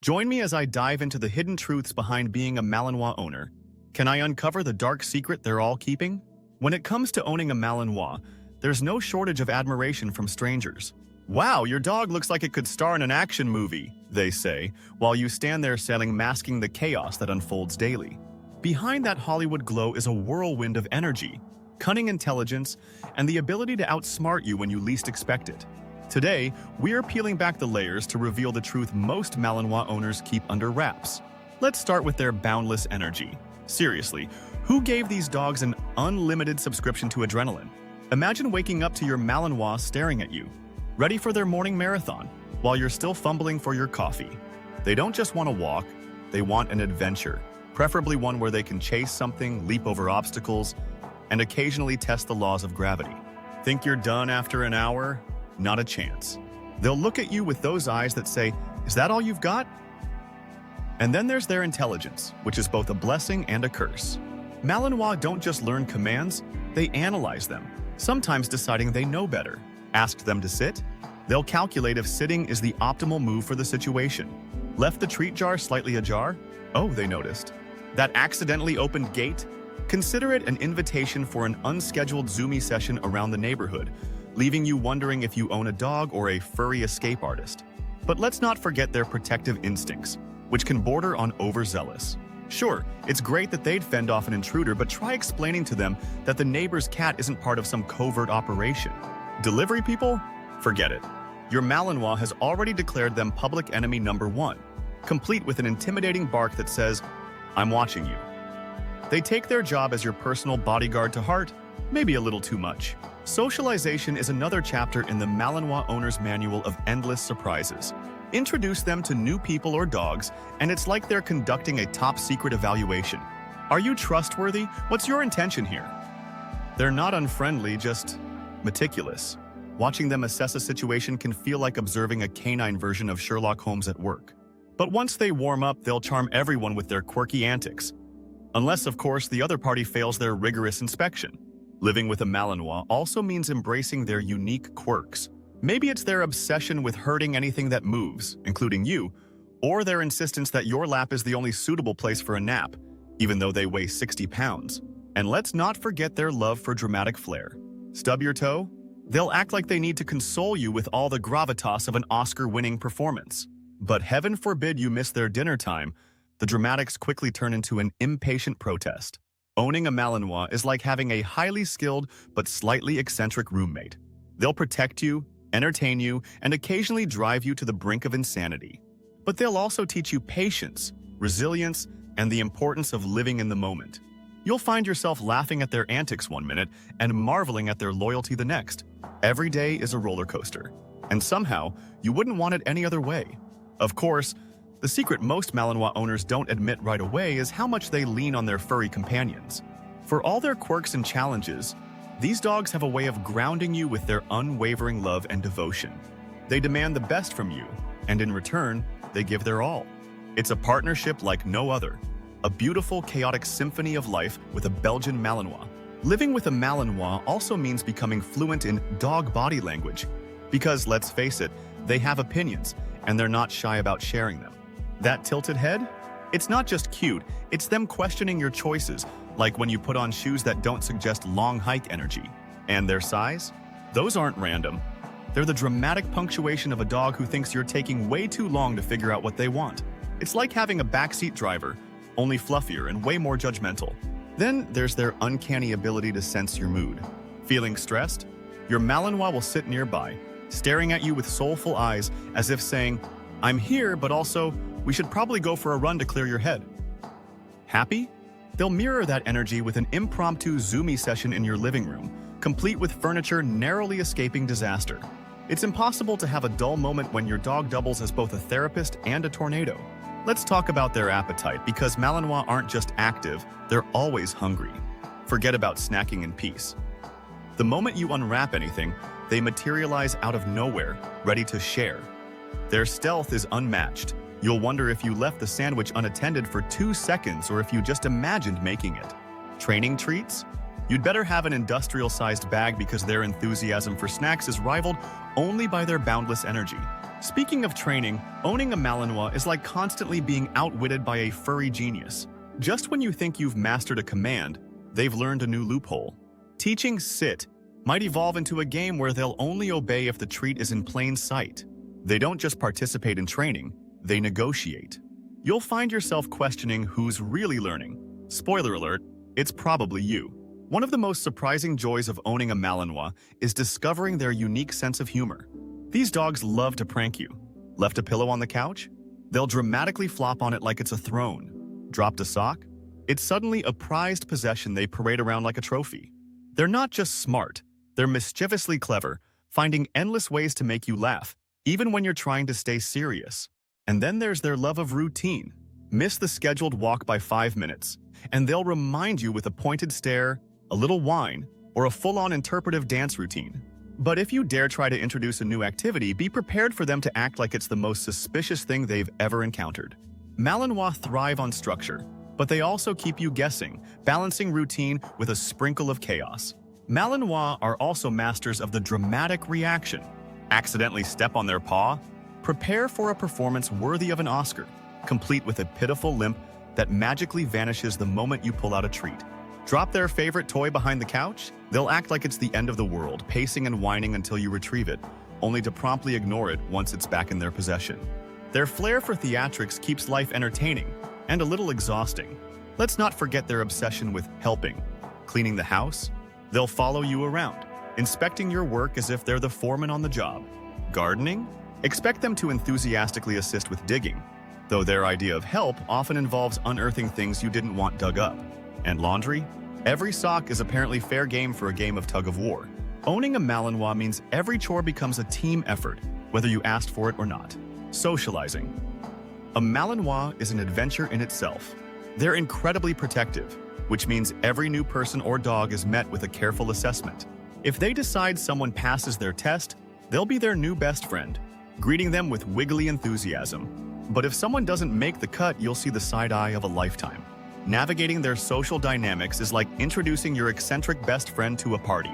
Join me as I dive into the hidden truths behind being a Malinois owner. Can I uncover the dark secret they're all keeping? When it comes to owning a Malinois, there's no shortage of admiration from strangers. "Wow, your dog looks like it could star in an action movie," they say, while you stand there masking the chaos that unfolds daily. Behind that Hollywood glow is a whirlwind of energy, cunning intelligence, and the ability to outsmart you when you least expect it. Today, we're peeling back the layers to reveal the truth most Malinois owners keep under wraps. Let's start with their boundless energy. Seriously, who gave these dogs an unlimited subscription to adrenaline? Imagine waking up to your Malinois staring at you, ready for their morning marathon, while you're still fumbling for your coffee. They don't just want to walk, they want an adventure, preferably one where they can chase something, leap over obstacles, and occasionally test the laws of gravity. Think you're done after an hour? Not a chance. They'll look at you with those eyes that say, "Is that all you've got?" And then there's their intelligence, which is both a blessing and a curse. Malinois don't just learn commands, they analyze them, sometimes deciding they know better. Asked them to sit? They'll calculate if sitting is the optimal move for the situation. Left the treat jar slightly ajar? Oh, they noticed. That accidentally opened gate? Consider it an invitation for an unscheduled Zoomy session around the neighborhood, leaving you wondering if you own a dog or a furry escape artist. But let's not forget their protective instincts, which can border on overzealous. Sure, it's great that they'd fend off an intruder, but try explaining to them that the neighbor's cat isn't part of some covert operation. Delivery people? Forget it. Your Malinois has already declared them public enemy number one, complete with an intimidating bark that says, "I'm watching you." They take their job as your personal bodyguard to heart, maybe a little too much. Socialization is another chapter in the Malinois owner's manual of endless surprises. Introduce them to new people or dogs, and it's like they're conducting a top-secret evaluation. Are you trustworthy? What's your intention here? They're not unfriendly, just meticulous. Watching them assess a situation can feel like observing a canine version of Sherlock Holmes at work. But once they warm up, they'll charm everyone with their quirky antics. Unless, of course, the other party fails their rigorous inspection. Living with a Malinois also means embracing their unique quirks. Maybe it's their obsession with hurting anything that moves, including you, or their insistence that your lap is the only suitable place for a nap, even though they weigh 60 pounds. And let's not forget their love for dramatic flair. Stub your toe? They'll act like they need to console you with all the gravitas of an Oscar-winning performance. But heaven forbid you miss their dinner time, the dramatics quickly turn into an impatient protest. Owning a Malinois is like having a highly skilled but slightly eccentric roommate. They'll protect you, entertain you, and occasionally drive you to the brink of insanity. But they'll also teach you patience, resilience, and the importance of living in the moment. You'll find yourself laughing at their antics one minute and marveling at their loyalty the next. Every day is a roller coaster, and somehow you wouldn't want it any other way. Of course, the secret most Malinois owners don't admit right away is how much they lean on their furry companions. For all their quirks and challenges, these dogs have a way of grounding you with their unwavering love and devotion. They demand the best from you, and in return, they give their all. It's a partnership like no other, a beautiful, chaotic symphony of life with a Belgian Malinois. Living with a Malinois also means becoming fluent in dog body language, because, let's face it, they have opinions, and they're not shy about sharing them. That tilted head? It's not just cute, it's them questioning your choices, like when you put on shoes that don't suggest long hike energy. And their size? Those aren't random. They're the dramatic punctuation of a dog who thinks you're taking way too long to figure out what they want. It's like having a backseat driver, only fluffier and way more judgmental. Then there's their uncanny ability to sense your mood. Feeling stressed? Your Malinois will sit nearby, staring at you with soulful eyes as if saying, "I'm here, but also, we should probably go for a run to clear your head." Happy? They'll mirror that energy with an impromptu Zoomy session in your living room, complete with furniture narrowly escaping disaster. It's impossible to have a dull moment when your dog doubles as both a therapist and a tornado. Let's talk about their appetite, because Malinois aren't just active, they're always hungry. Forget about snacking in peace. The moment you unwrap anything, they materialize out of nowhere, ready to share. Their stealth is unmatched. You'll wonder if you left the sandwich unattended for 2 seconds or if you just imagined making it. Training treats? You'd better have an industrial-sized bag because their enthusiasm for snacks is rivaled only by their boundless energy. Speaking of training, owning a Malinois is like constantly being outwitted by a furry genius. Just when you think you've mastered a command, they've learned a new loophole. Teaching sit might evolve into a game where they'll only obey if the treat is in plain sight. They don't just participate in training, they negotiate. You'll find yourself questioning who's really learning. Spoiler alert, it's probably you. One of the most surprising joys of owning a Malinois is discovering their unique sense of humor. These dogs love to prank you. Left a pillow on the couch? They'll dramatically flop on it like it's a throne. Dropped a sock? It's suddenly a prized possession they parade around like a trophy. They're not just smart, they're mischievously clever, finding endless ways to make you laugh, even when you're trying to stay serious. And then there's their love of routine. Miss the scheduled walk by 5 minutes, and they'll remind you with a pointed stare, a little whine, or a full-on interpretive dance routine. But if you dare try to introduce a new activity, be prepared for them to act like it's the most suspicious thing they've ever encountered. Malinois thrive on structure, but they also keep you guessing, balancing routine with a sprinkle of chaos. Malinois are also masters of the dramatic reaction. Accidentally step on their paw? Prepare for a performance worthy of an Oscar, complete with a pitiful limp that magically vanishes the moment you pull out a treat. Drop their favorite toy behind the couch? They'll act like it's the end of the world, pacing and whining until you retrieve it, only to promptly ignore it once it's back in their possession. Their flair for theatrics keeps life entertaining and a little exhausting. Let's not forget their obsession with helping. Cleaning the house? They'll follow you around, inspecting your work as if they're the foreman on the job. Gardening? Expect them to enthusiastically assist with digging, though their idea of help often involves unearthing things you didn't want dug up. And laundry? Every sock is apparently fair game for a game of tug-of-war. Owning a Malinois means every chore becomes a team effort, whether you asked for it or not. Socializing. A Malinois is an adventure in itself. They're incredibly protective, which means every new person or dog is met with a careful assessment. If they decide someone passes their test, they'll be their new best friend, greeting them with wiggly enthusiasm. But if someone doesn't make the cut, you'll see the side eye of a lifetime. Navigating their social dynamics is like introducing your eccentric best friend to a party.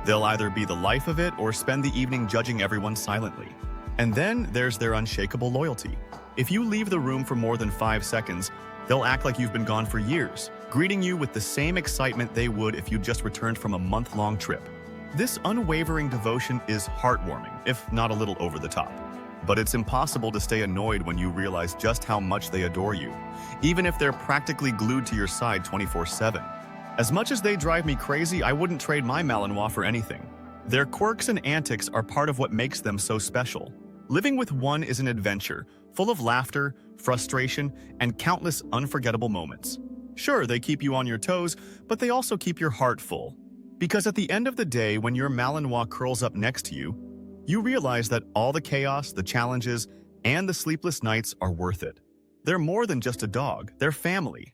They'll either be the life of it or spend the evening judging everyone silently. And then there's their unshakable loyalty. If you leave the room for more than 5 seconds, they'll act like you've been gone for years, greeting you with the same excitement they would if you just returned from a month-long trip. This unwavering devotion is heartwarming, if not a little over the top. But it's impossible to stay annoyed when you realize just how much they adore you, even if they're practically glued to your side 24/7. As much as they drive me crazy, I wouldn't trade my Malinois for anything. Their quirks and antics are part of what makes them so special. Living with one is an adventure, full of laughter, frustration, and countless unforgettable moments. Sure, they keep you on your toes, but they also keep your heart full. Because at the end of the day, when your Malinois curls up next to you, you realize that all the chaos, the challenges, and the sleepless nights are worth it. They're more than just a dog, they're family.